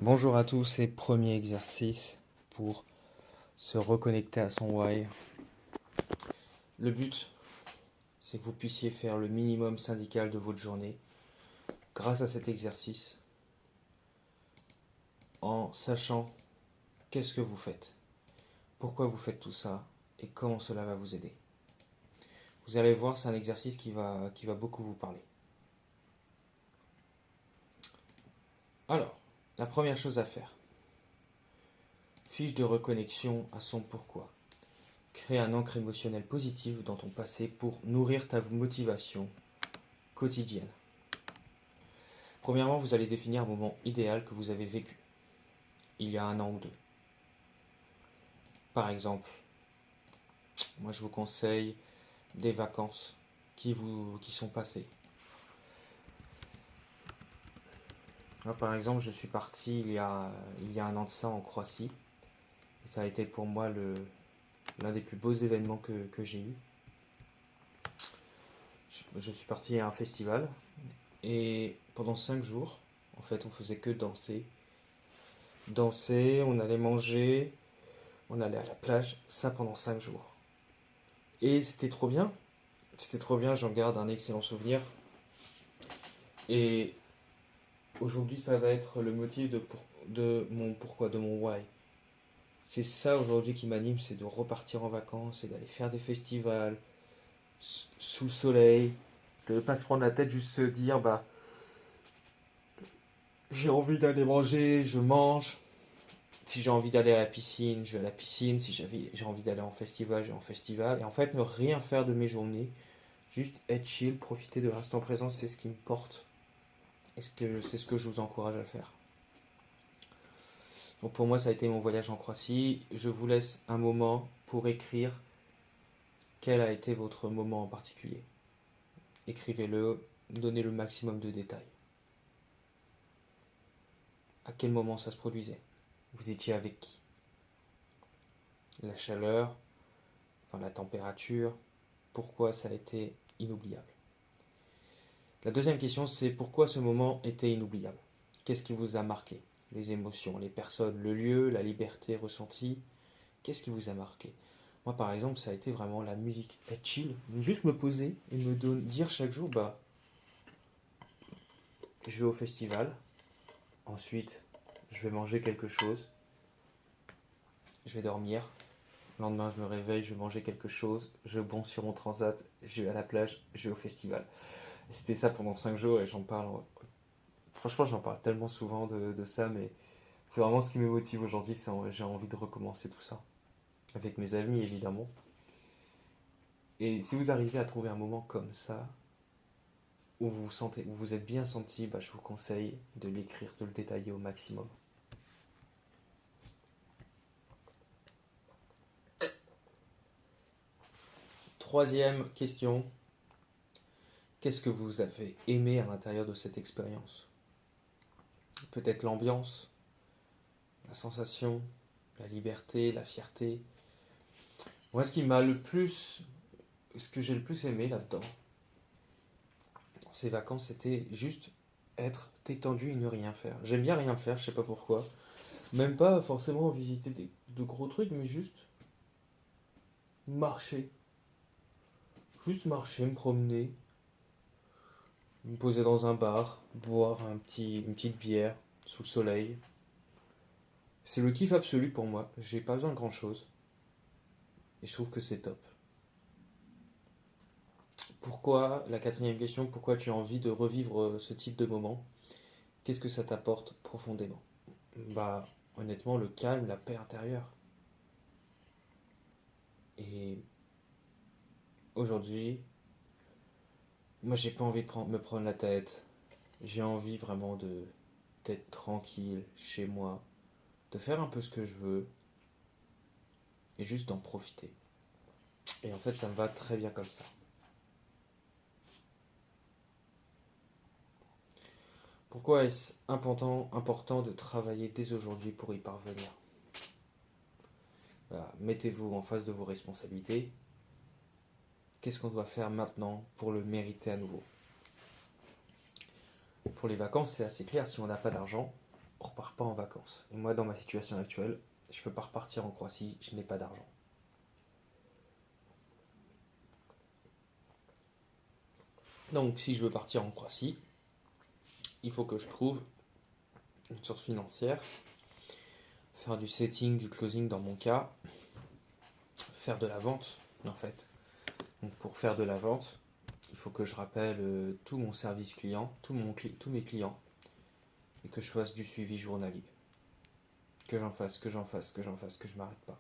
Bonjour à tous et premier exercice pour se reconnecter à son why. Le but, c'est que vous puissiez faire le minimum syndical de votre journée grâce à cet exercice en sachant qu'est-ce que vous faites, pourquoi vous faites tout ça et comment cela va vous aider. Vous allez voir, c'est un exercice qui va beaucoup vous parler. Alors, la première chose à faire, fiche de reconnexion à son pourquoi. Crée un ancre émotionnelle positive dans ton passé pour nourrir ta motivation quotidienne. Premièrement, vous allez définir un moment idéal que vous avez vécu, il y a un an ou deux. Par exemple, moi je vous conseille des vacances qui sont passées. Moi, par exemple, je suis parti il y a un an de ça en Croatie. Et ça a été pour moi l'un des plus beaux événements que j'ai eu. Je suis parti à un festival et pendant 5 jours, en fait, on faisait que danser. Danser, on allait manger, on allait à la plage, ça pendant 5 jours. Et c'était trop bien. C'était trop bien, j'en garde un excellent souvenir. Et aujourd'hui, ça va être le motif de mon pourquoi, de mon why. C'est ça aujourd'hui qui m'anime, c'est de repartir en vacances et d'aller faire des festivals sous le soleil, de ne pas se prendre la tête, juste se dire bah j'ai envie d'aller manger, je mange. Si j'ai envie d'aller à la piscine, je vais à la piscine. Si j'ai envie d'aller en festival, je vais en festival. Et en fait, ne rien faire de mes journées, juste être chill, profiter de l'instant présent, c'est ce qui me porte. C'est ce que je vous encourage à faire. Donc pour moi, ça a été mon voyage en Croatie. Je vous laisse un moment pour écrire quel a été votre moment en particulier. Écrivez-le, donnez le maximum de détails. À quel moment ça se produisait? Vous étiez avec qui? La chaleur, enfin la température, pourquoi ça a été inoubliable? La deuxième question, c'est pourquoi ce moment était inoubliable? Qu'est-ce qui vous a marqué? Les émotions, les personnes, le lieu, la liberté ressentie. Qu'est-ce qui vous a marqué? Moi, par exemple, ça a été vraiment la musique. Être chill, juste me poser et dire chaque jour, bah, je vais au festival. Ensuite, je vais manger quelque chose. Je vais dormir. Le lendemain, je me réveille, je vais manger quelque chose. Je bonds sur mon transat. Je vais à la plage. Je vais au festival. Et c'était ça pendant 5 jours et j'en parle. Franchement, j'en parle tellement souvent de ça, mais c'est vraiment ce qui me motive aujourd'hui. J'ai envie de recommencer tout ça. Avec mes amis, évidemment. Et si vous arrivez à trouver un moment comme ça, où vous êtes bien senti, bah, je vous conseille de l'écrire, de le détailler au maximum. Troisième question, qu'est-ce que vous avez aimé à l'intérieur de cette expérience? Peut-être l'ambiance, la sensation, la liberté, la fierté. Moi, ce que j'ai le plus aimé là-dedans, dans ces vacances, c'était juste être détendu et ne rien faire. J'aime bien rien faire, je sais pas pourquoi. Même pas forcément visiter de gros trucs, mais juste marcher. Juste marcher, me promener, me poser dans un bar, boire une petite bière sous le soleil. C'est le kiff absolu pour moi. J'ai pas besoin de grand chose. Et je trouve que c'est top. Pourquoi, la quatrième question, pourquoi tu as envie de revivre ce type de moment? Qu'est-ce que ça t'apporte profondément? Bah, honnêtement, le calme, la paix intérieure. Et aujourd'hui, moi j'ai pas envie de me prendre la tête. J'ai envie vraiment d'être tranquille chez moi, de faire un peu ce que je veux et juste d'en profiter. Et en fait, ça me va très bien comme ça. Pourquoi est-ce important de travailler dès aujourd'hui pour y parvenir? Voilà, mettez-vous en face de vos responsabilités. Qu'est-ce qu'on doit faire maintenant pour le mériter à nouveau? Pour les vacances, c'est assez clair. Si on n'a pas d'argent, on repart pas en vacances. Et moi, dans ma situation actuelle, je peux pas repartir en Croatie, je n'ai pas d'argent. Donc, si je veux partir en Croatie, il faut que je trouve une source financière, faire du setting, du closing dans mon cas, faire de la vente, en fait. Donc, pour faire de la vente, il faut que je rappelle tout mon service client, tous mes clients, et que je fasse du suivi journalier. Que j'en fasse, que j'en fasse, que j'en fasse, que je m'arrête pas.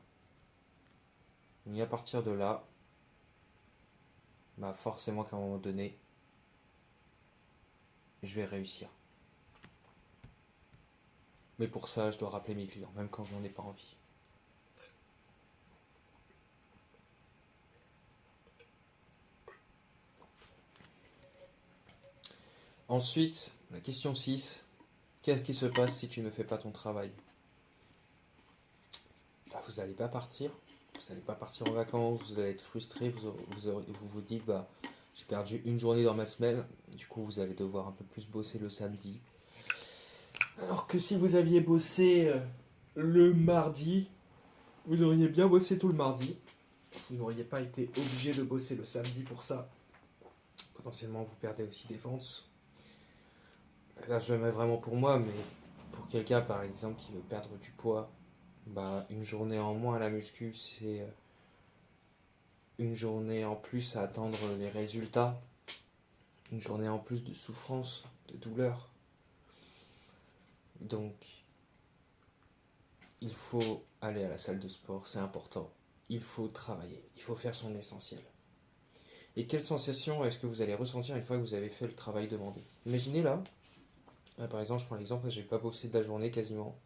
Et à partir de là, bah forcément qu'à un moment donné, je vais réussir. Mais pour ça, je dois rappeler mes clients, même quand je n'en ai pas envie. Ensuite, la question 6. Qu'est-ce qui se passe si tu ne fais pas ton travail? Bah, vous n'allez pas partir. Vous n'allez pas partir en vacances, vous allez être frustré, vous dites, bah, j'ai perdu une journée dans ma semaine, du coup vous allez devoir un peu plus bosser le samedi. Alors que si vous aviez bossé le mardi, vous auriez bien bossé tout le mardi. Vous n'auriez pas été obligé de bosser le samedi pour ça. Potentiellement vous perdez aussi des ventes. Là je le mets vraiment pour moi, mais pour quelqu'un par exemple qui veut perdre du poids, bah, une journée en moins à la muscu, c'est une journée en plus à attendre les résultats, une journée en plus de souffrance, de douleur. Donc, il faut aller à la salle de sport, c'est important. Il faut travailler, il faut faire son essentiel. Et quelle sensation est-ce que vous allez ressentir une fois que vous avez fait le travail demandé? Imaginez là, par exemple, je prends l'exemple, j'ai pas bossé de la journée quasiment.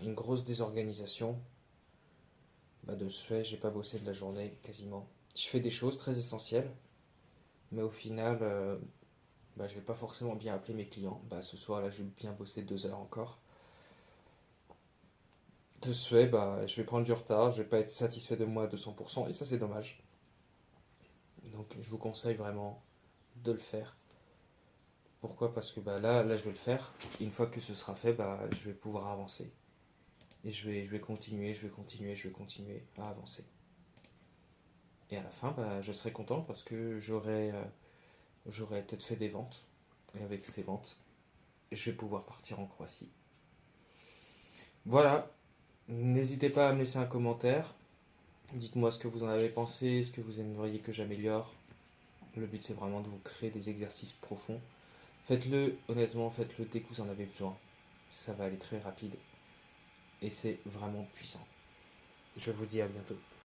Une grosse désorganisation. Bah de ce fait, j'ai pas bossé de la journée quasiment. Je fais des choses très essentielles, mais au final, bah, je vais pas forcément bien appeler mes clients. Bah, ce soir là, je vais bien bosser 2 heures encore. De ce fait, bah, je vais prendre du retard, je vais pas être satisfait de moi à 200%, et ça c'est dommage. Donc je vous conseille vraiment de le faire. Pourquoi? Parce que bah, là, je vais le faire. Une fois que ce sera fait, bah, je vais pouvoir avancer. Et je vais continuer, je vais continuer, je vais continuer à avancer. Et à la fin, bah, je serai content parce que j'aurai peut-être fait des ventes. Et avec ces ventes, je vais pouvoir partir en Croatie. Voilà, n'hésitez pas à me laisser un commentaire. Dites-moi ce que vous en avez pensé, ce que vous aimeriez que j'améliore. Le but c'est vraiment de vous créer des exercices profonds. Faites-le, honnêtement, faites-le dès que vous en avez besoin. Ça va aller très rapide et c'est vraiment puissant. Je vous dis à bientôt.